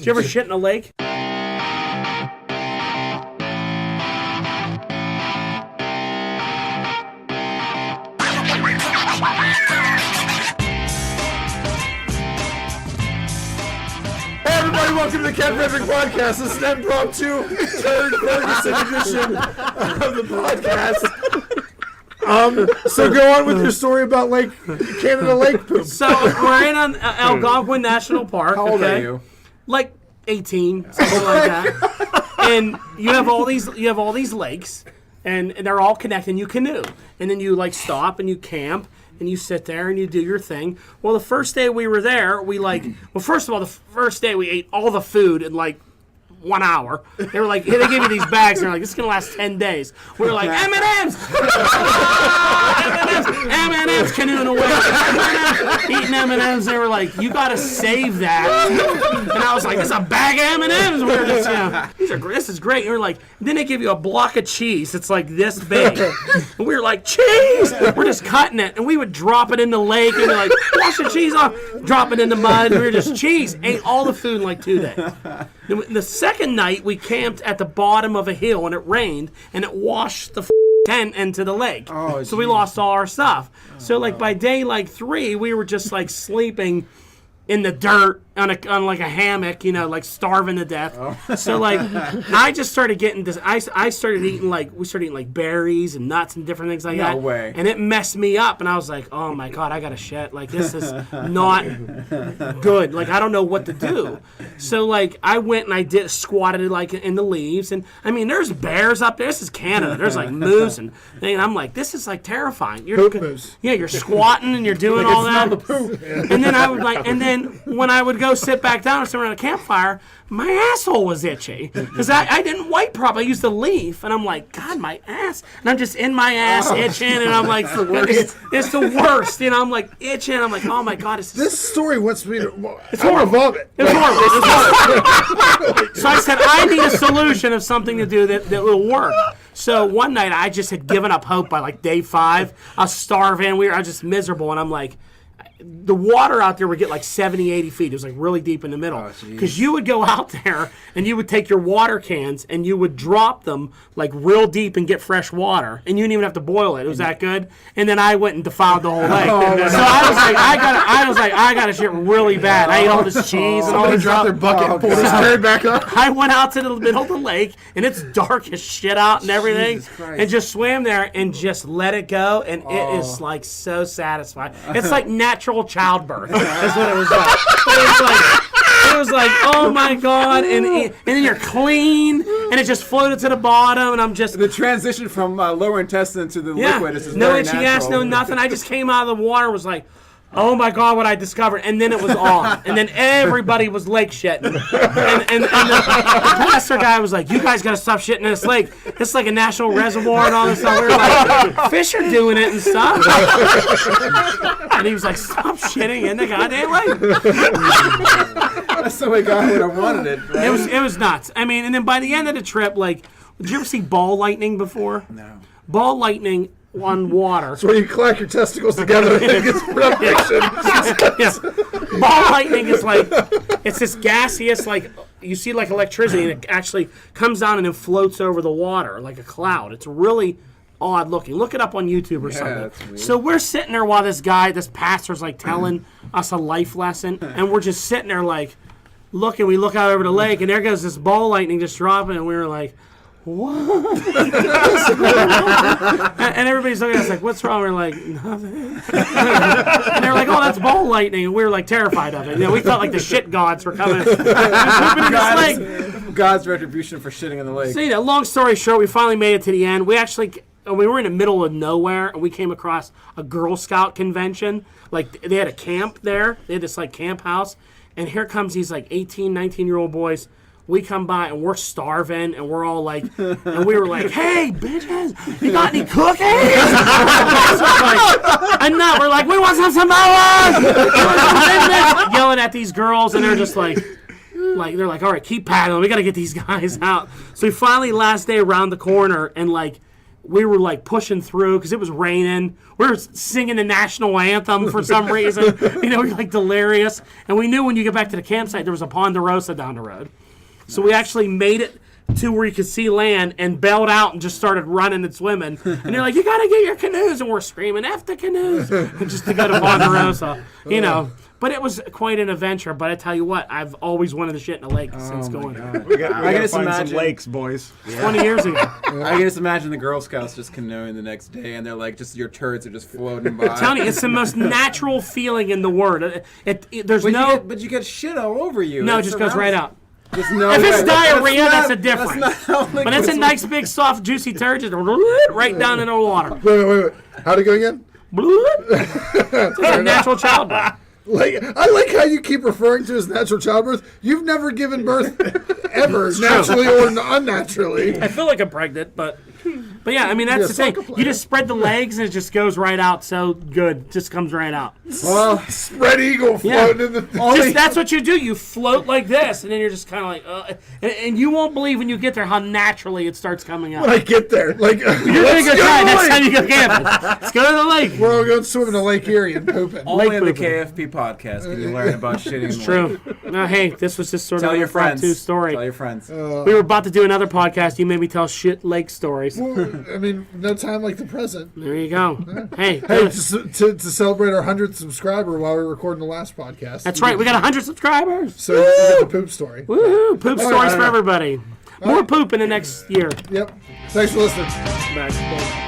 you ever shit in a lake? Welcome to the Ken Frederick Podcast. This is an impromptu third Ferguson edition of the podcast. So go on with your story about Canada Lake poop. So we're in Algonquin National Park. How old are you? Like 18, something like that. And you have all these lakes, and they're all connected. And you canoe, and then you stop and you camp. And you sit there and you do your thing. Well, the first day we were there, first of all, the first day we ate all the food in 1 hour. They were like, hey, they give you these bags, and they're like, this is going to last 10 days. We were like, M&M's! M&M's canoeing away. Eating M&M's. They were like, you got to save that. And I was like, this is a bag of M&M's. We were just, this is great. And we were like, then they give you a block of cheese. It's like this big. And we were like, cheese! We're just cutting it. And we would drop it in the lake and like, wash the cheese off, drop it in the mud. We were just cheese. Ate all the food in 2 days. The second night, we camped at the bottom of a hill, and it rained, and it washed the tent into the lake. Oh, so we lost all our stuff. So, by day, 3, we were just, sleeping in the dirt on a hammock, starving to death. Oh. So, I just started getting this. I started eating, we started eating, berries and nuts and different things like that. No way. And it messed me up, and I was like, oh, my God, I got to shit. This is not good. I don't know what to do. So, I went and I squatted, in the leaves. And, there's bears up there. This is Canada. There's, moose and things. And I'm like, this is, terrifying. Poop moose. Yeah, you're squatting and you're doing all that. The poop. And then I would, and then when I would go sit back down and sit around a campfire, my asshole was itchy because I didn't wipe properly. I used the leaf, and I'm like, God, my ass. And I'm just in my ass itching, and I'm like, it's the worst. I'm like itching. I'm like, oh my God, this story wants me to. It's horrible. It's horrible. So I said, I need a solution of something to do that will work. So one night I just had given up hope by day 5. I was starving. I was just miserable, and I'm like, the water out there would get 70, 80 feet. It was really deep in the middle. Because you would go out there and you would take your water cans and you would drop them real deep and get fresh water. And you didn't even have to boil it. It was that good. And then I went and defiled the whole lake. So I was like, I got to shit really bad. I ate all this cheese and all this dropped their bucket and pulled his turd back up. I went out to the middle of the lake and it's dark as shit out and everything. And just swam there and just let it go. And it is so satisfying. It's like natural childbirth. That's what it was like. It was like, oh my God, and then you're clean, and it just floated to the bottom, and I'm just the transition from lower intestine to the liquid is no very itchy natural. ass, no nothing. I just came out of the water, was like, oh my God, what I discovered, and then it was on, and then everybody was lake shitting, and the pastor guy was like, you guys gotta stop shitting in this lake. It's like a national reservoir and all this stuff. We were like, fish are doing it and stuff. And he was like, stop shitting in the goddamn lake. That's the way God would have wanted it. Right? It was nuts. And then by the end of the trip, did you ever see ball lightning before? No. Ball lightning on water. It's where you clack your testicles together and it gets production. Yes. Ball lightning is it's this gaseous, you see electricity, and it actually comes down and then floats over the water like a cloud. It's really odd looking. Look it up on YouTube or something. So we're sitting there while this pastor's telling us a life lesson, and we're just sitting there looking. We look out over the lake, and there goes this ball lightning just dropping, and we were like, what? And everybody's looking at us like, what's wrong? We're like, nothing. And they're like, oh, that's ball lightning. And we were terrified of it. We felt like the shit gods were coming. God's retribution for shitting in the lake. So, long story short, we finally made it to the end. We were in the middle of nowhere, and we came across a Girl Scout convention. They had a camp there. They had this camp house. And here comes these 18, 19-year-old boys. We come by and we're starving and we're all and we were like, hey, bitches, you got any cookies? And now we're like, we want some Samoas! Yelling at these girls, and they're just they're like, all right, keep paddling. We got to get these guys out. So we finally, last day around the corner, and we were like pushing through because it was raining. We were singing the national anthem for some reason. We were like delirious. And we knew when you get back to the campsite, there was a Ponderosa down the road. So we actually made it to where you could see land and bailed out and just started running and swimming. And they're like, you got to get your canoes. And we're screaming, F the canoes. Just to go to Ponderosa, But it was quite an adventure. But I tell you what, I've always wanted to shit in a lake since going. I can just imagine some lakes, boys. 20 years ago. I can just imagine the Girl Scouts just canoeing the next day, and they're like, just your turds are just floating by. I'm telling you, it's the most natural feeling in the world. There's But you get shit all over you. No, it just goes right out. There's no If it's way. diarrhea, that's a difference. That's not But it's a nice, big, soft, juicy turd just right down into the water. Wait. How'd it go again? It's a natural childbirth. I like how you keep referring to as natural childbirth. You've never given birth ever, naturally or unnaturally. I feel like I'm pregnant, but yeah, I mean, that's the thing. You just spread the legs and it just goes right out so good. Just comes right out. Well, spread eagle floating in the... That's what you do. You float like this, and then you're just kind of like, and you won't believe when you get there how naturally it starts coming out. When I get there, like, You're going to go try next time you go camping. Let's go to the lake. We're all going swimming in Lake Erie and pooping. Only in the pooping. KFP podcast can you learn about shitting. It's true. No, hey, this was just sort Tell of an your friends. impromptu story. Tell your friends. We were about to do another podcast. You made me tell shit lake stories. Well, I mean, no time like the present. There you go. Hey, to celebrate our 100th subscriber while we were recording the last podcast. that's right. We got 100 subscribers. So you get the poop story. Woohoo! Poop stories right. for everybody. More poop in the next year. Yep. Thanks for listening. Back.